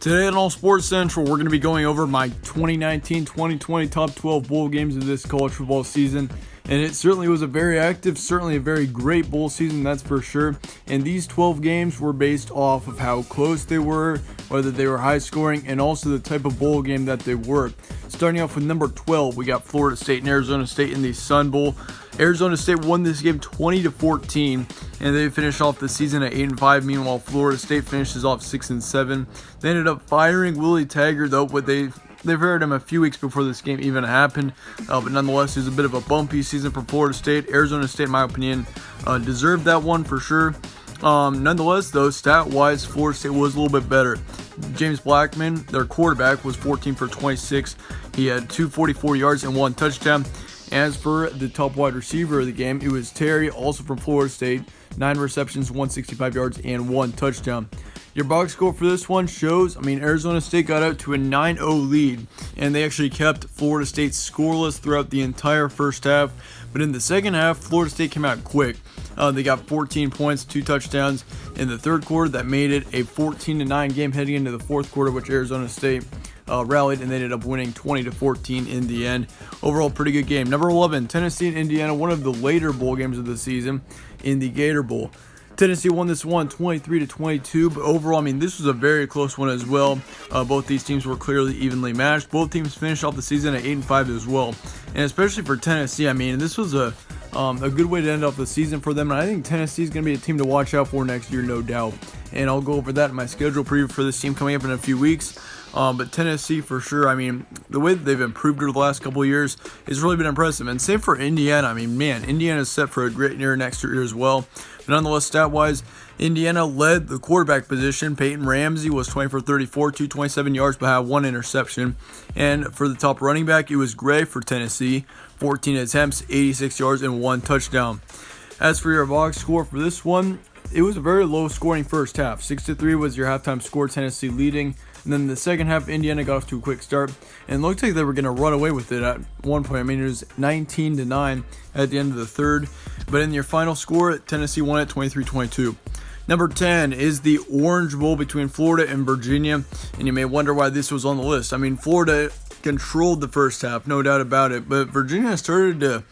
Today on All Sports Central, we're going to be going over my 2019-2020 top 12 bowl games of this college football season. And it certainly was a very active, certainly a very great bowl season, that's for sure. And these 12 games were based off of how close they were, whether they were high scoring, and also the type of bowl game that they were. Starting off with number 12, we got Florida State and Arizona State in the Sun Bowl. Arizona State won this game 20-14, and they finished off the season at 8-5. Meanwhile, Florida State finishes off 6-7. They ended up firing Willie Taggart, though, but they fired him a few weeks before this game even happened. But nonetheless, it was a bit of a bumpy season for Florida State. Arizona State, in my opinion, deserved that one for sure. Nonetheless, though, stat-wise, Florida State was a little bit better. James Blackman, their quarterback, was 14 for 26. He had 244 yards and 1 touchdown. As for the top wide receiver of the game, it was Terry, also from Florida State, 9 receptions, 165 yards, and 1 touchdown. Your box score for this one shows, Arizona State got out to a 9-0 lead, and they actually kept Florida State scoreless throughout the entire first half. But in the second half, Florida State came out quick. They got 14 points, 2 touchdowns in the third quarter. That made it a 14-9 game heading into the fourth quarter, which Arizona State rallied, and they ended up winning 20-14 in the end. Overall, pretty good game. Number 11, Tennessee and Indiana, one of the later bowl games of the season in the Gator Bowl. Tennessee won this one 23-22, but overall, this was a very close one as well. Both these teams were clearly evenly matched. Both teams finished off the season at 8-5 as well. And especially for Tennessee, this was a good way to end off the season for them. And I think Tennessee is going to be a team to watch out for next year, no doubt. And I'll go over that in my schedule preview for this team coming up in a few weeks. But Tennessee, for sure, the way that they've improved over the last couple of years has really been impressive. And same for Indiana. Indiana's set for a great year next year as well. But nonetheless, stat-wise, Indiana led the quarterback position. Peyton Ramsey was 20 for 34, 227 yards, but had 1 interception. And for the top running back, it was Gray for Tennessee, 14 attempts, 86 yards, and 1 touchdown. As for your box score for this one, it was a very low-scoring first half. 6-3 was your halftime score, Tennessee leading. And then the second half, Indiana got off to a quick start, and it looked like they were going to run away with it at one point. It was 19-9 at the end of the third. But in your final score, Tennessee won it 23-22. Number 10 is the Orange Bowl between Florida and Virginia, and you may wonder why this was on the list. Florida controlled the first half, no doubt about it, but Virginia started to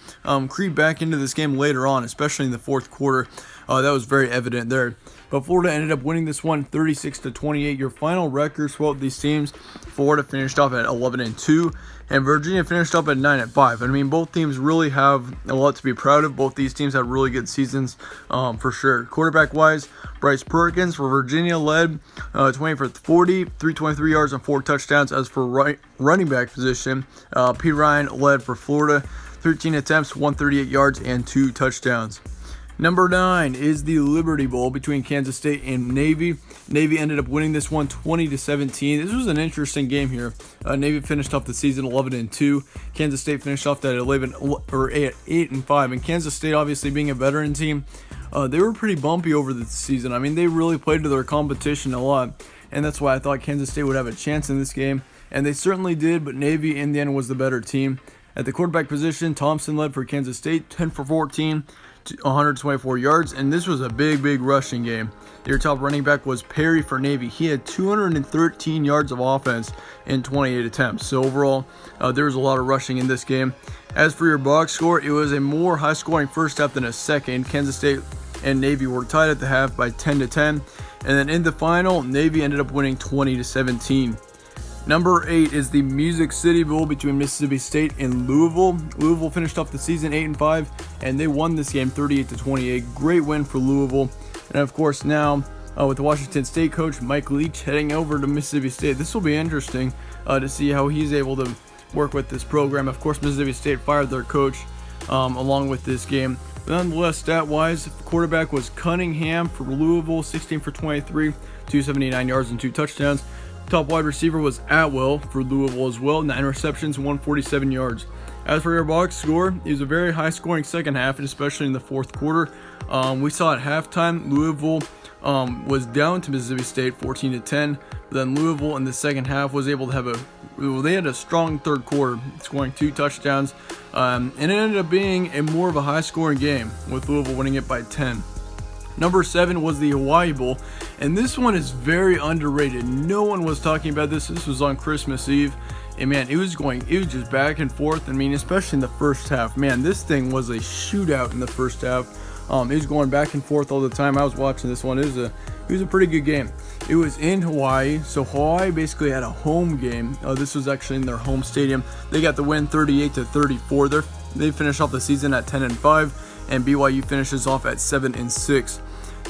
creep back into this game later on, especially in the fourth quarter. That was very evident there. But Florida ended up winning this one 36-28. Your final records for both these teams, Florida finished off at 11-2, and Virginia finished up at 9-5. Both teams really have a lot to be proud of. Both these teams had really good seasons, for sure. Quarterback-wise, Bryce Perkins for Virginia led 20 for 40, 323 yards and 4 touchdowns. As for running back position, P. Ryan led for Florida, 13 attempts, 138 yards, and 2 touchdowns. Number 9 is the Liberty Bowl between Kansas State and Navy. Navy ended up winning this one 20-17. This was an interesting game here. Navy finished off the season 11-2. Kansas State finished off that 8-5. And Kansas State, obviously being a veteran team, they were pretty bumpy over the season. They really played to their competition a lot, and that's why I thought Kansas State would have a chance in this game. And they certainly did, but Navy in the end was the better team. At the quarterback position, Thompson led for Kansas State, 10 for 14. 124 yards, and this was a big rushing game. Your top running back was Perry for Navy. He had 213 yards of offense in 28 attempts. So overall, there was a lot of rushing in this game. As for your box score, it was a more high-scoring first half than a second. Kansas State and Navy were tied at the half by 10-10, and then in the final, Navy ended up winning 20-17. Number 8 is the Music City Bowl between Mississippi State and Louisville. Louisville finished off the season 8-5, and they won this game 38-28. Great win for Louisville. And of course now, with the Washington State coach Mike Leach heading over to Mississippi State, this will be interesting to see how he's able to work with this program. Of course, Mississippi State fired their coach along with this game. But nonetheless, stat-wise, the quarterback was Cunningham for Louisville, 16 for 23, 279 yards and 2 touchdowns. Top wide receiver was Atwell for Louisville as well, 9 receptions, 147 yards. As for your box score, it was a very high-scoring second half, and especially in the fourth quarter. We saw at halftime, Louisville was down to Mississippi State 14-10, but then Louisville in the second half was able to have they had a strong third quarter, scoring 2 touchdowns, and it ended up being more of a high-scoring game, with Louisville winning it by 10. Number 7 was the Hawaii Bowl, And this one is very underrated. No one was talking about this. This was on Christmas Eve. And man, it was just back and forth. I mean, especially in the first half. Man, this thing was a shootout in the first half. It was going back and forth all the time. I was watching this one. It was a pretty good game. It was in Hawaii, so Hawaii basically had a home game. This was actually in their home stadium. They got the win 38-34. They finished off the season at 10-5, and BYU finishes off at 7-6.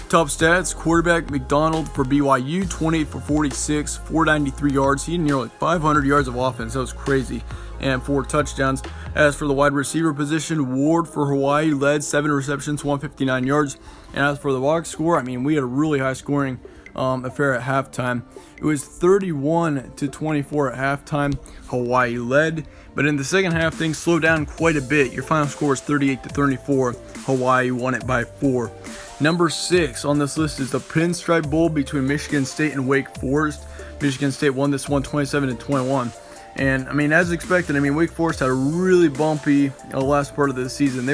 Top stats: quarterback McDonald for BYU, 28 for 46, 493 yards. He had nearly 500 yards of offense. That was crazy. And 4 touchdowns. As for the wide receiver position, Ward for Hawaii led 7 receptions, 159 yards. And as for the box score, I mean, we had a really high scoring affair at halftime. It was 31-24 at halftime. Hawaii led, but in the second half, things slowed down quite a bit. Your final score was 38-34. Hawaii won it by 4. Number 6 on this list is the Pinstripe Bowl between Michigan State and Wake Forest. Michigan State won this one 27-21. And I mean, as expected, I mean, Wake Forest had a really bumpy last part of the season.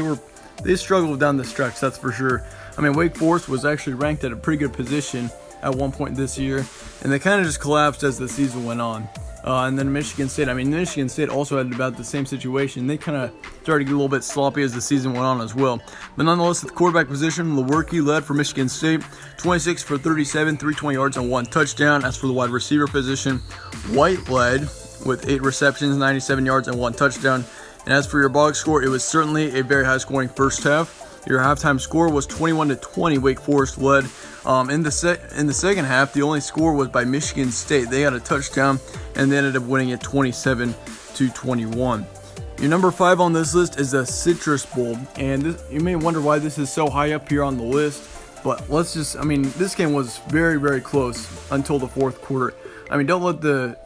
They struggled down the stretch, that's for sure. I mean, Wake Forest was actually ranked at a pretty good position at one point this year, and they kind of just collapsed as the season went on. And then Michigan State also had about the same situation. They kind of started to get a little bit sloppy as the season went on as well. But nonetheless, at the quarterback position, Lewerke led for Michigan State, 26 for 37, 320 yards and 1 touchdown. As for the wide receiver position, White led with 8 receptions, 97 yards and 1 touchdown. And as for your box score, it was certainly a very high scoring first half. Your halftime score was 21-20. Wake Forest led. In the second half, the only score was by Michigan State. They got a touchdown, and they ended up winning it 27-21. Your number 5 on this list is the Citrus Bowl, and you may wonder why this is so high up here on the list. But this game was very, very close until the fourth quarter. I mean, don't let the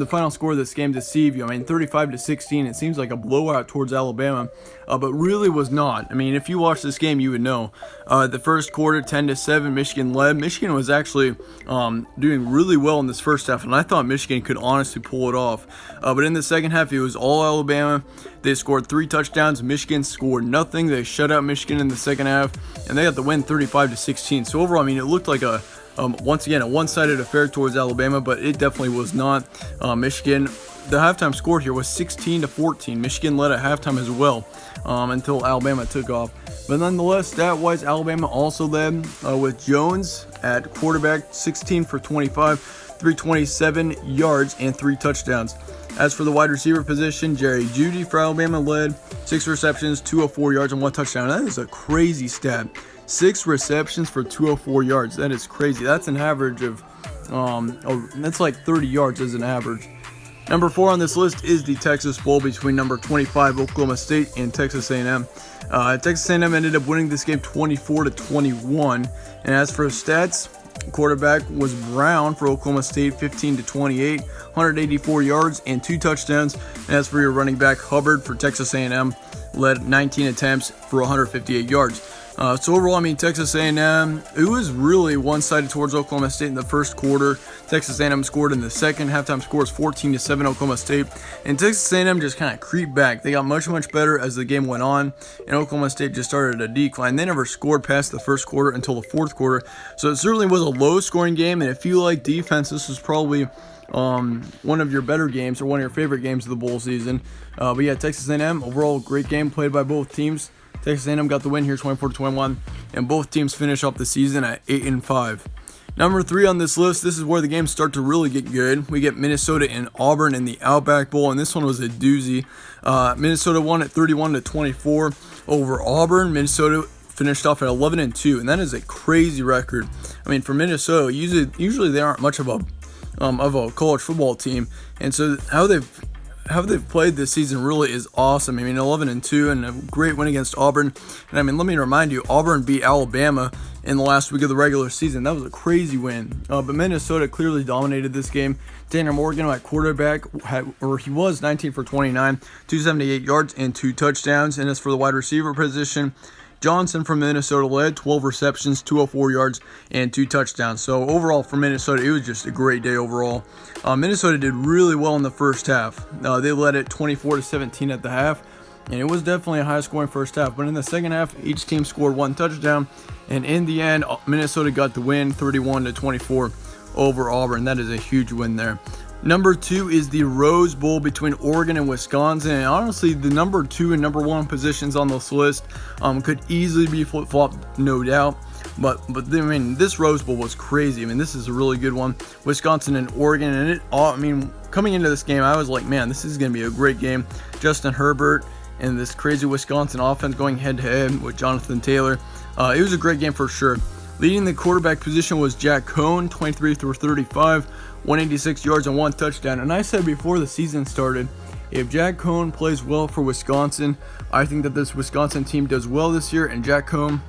final score of this game deceive you. I mean, 35-16, it seems like a blowout towards Alabama, but really was not. I mean, if you watched this game, you would know. The first quarter, 10-7, Michigan led. Michigan was actually doing really well in this first half, and I thought Michigan could honestly pull it off. But in the second half, it was all Alabama. They scored 3 touchdowns. Michigan scored nothing. They shut out Michigan in the second half, and they got the win 35-16. So overall, I mean, it looked like once again, a one-sided affair towards Alabama, but it definitely was not. Michigan, the halftime score here was 16-14. Michigan led at halftime as well until Alabama took off. But nonetheless, stat-wise, Alabama also led with Jones at quarterback, 16 for 25, 327 yards and 3 touchdowns. As for the wide receiver position, Jerry Jeudy for Alabama led, 6 receptions, 204 yards and 1 touchdown. That is a crazy stat. 6 receptions for 204 yards. That is crazy. That's an average of, that's like 30 yards as an average. Number 4 on this list is the Texas Bowl between number 25 Oklahoma State and Texas A&M. Texas A&M ended up winning this game 24-21. And as for stats, quarterback was Brown for Oklahoma State, 15-28, 184 yards and 2 touchdowns. And as for your running back, Hubbard for Texas A&M led 19 attempts for 158 yards. So overall, I mean, Texas A&M, it was really one-sided towards Oklahoma State in the first quarter. Texas A&M scored in the second. Halftime score was 14-7 Oklahoma State. And Texas A&M just kind of creeped back. They got much, much better as the game went on. And Oklahoma State just started a decline. They never scored past the first quarter until the fourth quarter. So it certainly was a low-scoring game. And if you like defense, this was probably one of your better games or one of your favorite games of the bowl season. But yeah, Texas A&M, overall, great game played by both teams. Texas A&M got the win here 24-21, and both teams finish off the season at 8-5. Number 3 on this list, this is where the games start to really get good. We get Minnesota and Auburn in the Outback Bowl, and this one was a doozy. Minnesota won at 31-24 over Auburn. Minnesota finished off at 11-2, and that is a crazy record. I mean, for Minnesota, usually they aren't much of a college football team, and so how they've played this season really is awesome. I mean, 11-2 and a great win against Auburn. And I mean, let me remind you, Auburn beat Alabama in the last week of the regular season. That was a crazy win. But Minnesota clearly dominated this game. Tanner Morgan at quarterback, he was 19 for 29, 278 yards and 2 touchdowns. And as for the wide receiver position, Johnson from Minnesota led, 12 receptions, 204 yards, and 2 touchdowns. So overall for Minnesota, it was just a great day overall. Minnesota did really well in the first half. They led it 24-17 at the half. And it was definitely a high-scoring first half. But in the second half, each team scored one touchdown. And in the end, Minnesota got the win, 31-24 over Auburn. That is a huge win there. Number 2 is the Rose Bowl between Oregon and Wisconsin. And honestly, the number 2 and number 1 positions on this list could easily be flip-flopped, no doubt. But I mean, this Rose Bowl was crazy. I mean, this is a really good one. Wisconsin and Oregon, and coming into this game, I was like, man, this is going to be a great game. Justin Herbert and this crazy Wisconsin offense going head-to-head with Jonathan Taylor. It was a great game for sure. Leading the quarterback position was Jack Coan, 23 through 35, 186 yards and 1 touchdown. And I said before the season started, if Jack Coan plays well for Wisconsin, I think that this Wisconsin team does well this year. And Jack Coan,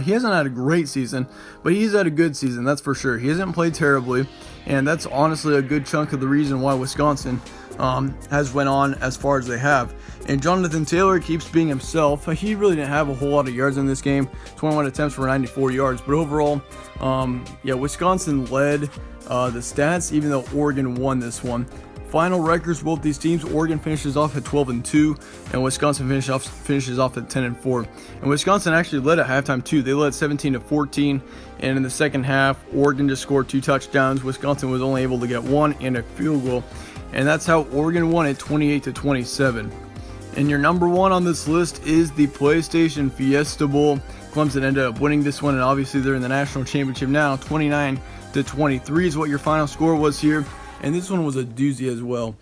he hasn't had a great season, but he's had a good season, that's for sure. He hasn't played terribly, and that's honestly a good chunk of the reason why Wisconsin has went on as far as they have. And Jonathan Taylor keeps being himself. He really didn't have a whole lot of yards in this game, 21 attempts for 94 yards. But overall, Wisconsin led the stats, even though Oregon won this one. Final records for both these teams: Oregon finishes off at 12-2, and Wisconsin finishes off at 10-4. And Wisconsin actually led at halftime too. They led 17-14, and in the second half, Oregon just scored 2 touchdowns. Wisconsin was only able to get 1 and a field goal, and that's how Oregon won it, 28-27. And your number 1 on this list is the PlayStation Fiesta Bowl. Clemson ended up winning this one, and obviously they're in the national championship now. 29-23 is what your final score was here. And this one was a doozy as well.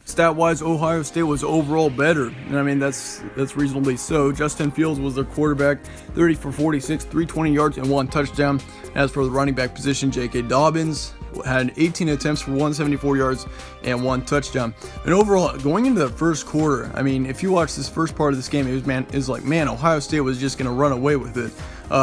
Stat-wise, Ohio State was overall better. And I mean, that's reasonably so. Justin Fields was their quarterback, 30 for 46, 320 yards and 1 touchdown. As for the running back position, J.K. Dobbins had 18 attempts for 174 yards and 1 touchdown. And overall, going into the first quarter, I mean, if you watch this first part of this game, it was like, Ohio State was just going to run away with it.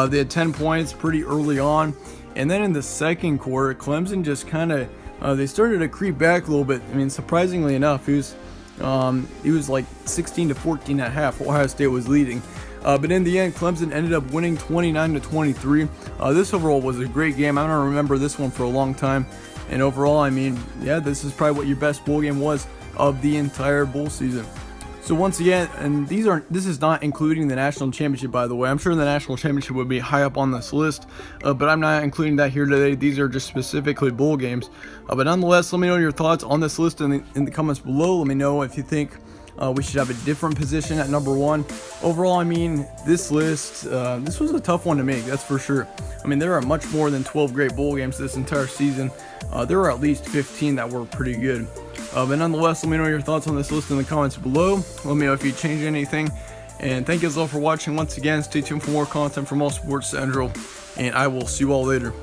They had 10 points pretty early on. And then in the second quarter, Clemson just kind of they started to creep back a little bit. I mean, surprisingly enough, he was like 16-14 at half. Ohio State was leading, but in the end, Clemson ended up winning 29-23. This overall was a great game. I don't remember this one for a long time. And overall, I mean, yeah, this is probably what your best bowl game was of the entire bowl season. So once again, and this is not including the national championship, by the way. I'm sure the national championship would be high up on this list, but I'm not including that here today. These are just specifically bowl games. But nonetheless, let me know your thoughts on this list in the comments below. Let me know if you think we should have a different position at number 1. Overall, I mean, this list, this was a tough one to make, that's for sure. I mean, there are much more than 12 great bowl games this entire season. There were at least 15 that were pretty good. But nonetheless, let me know your thoughts on this list in the comments below. Let me know if you changed anything. And thank you all for watching once again. Stay tuned for more content from All Sports Central. And I will see you all later.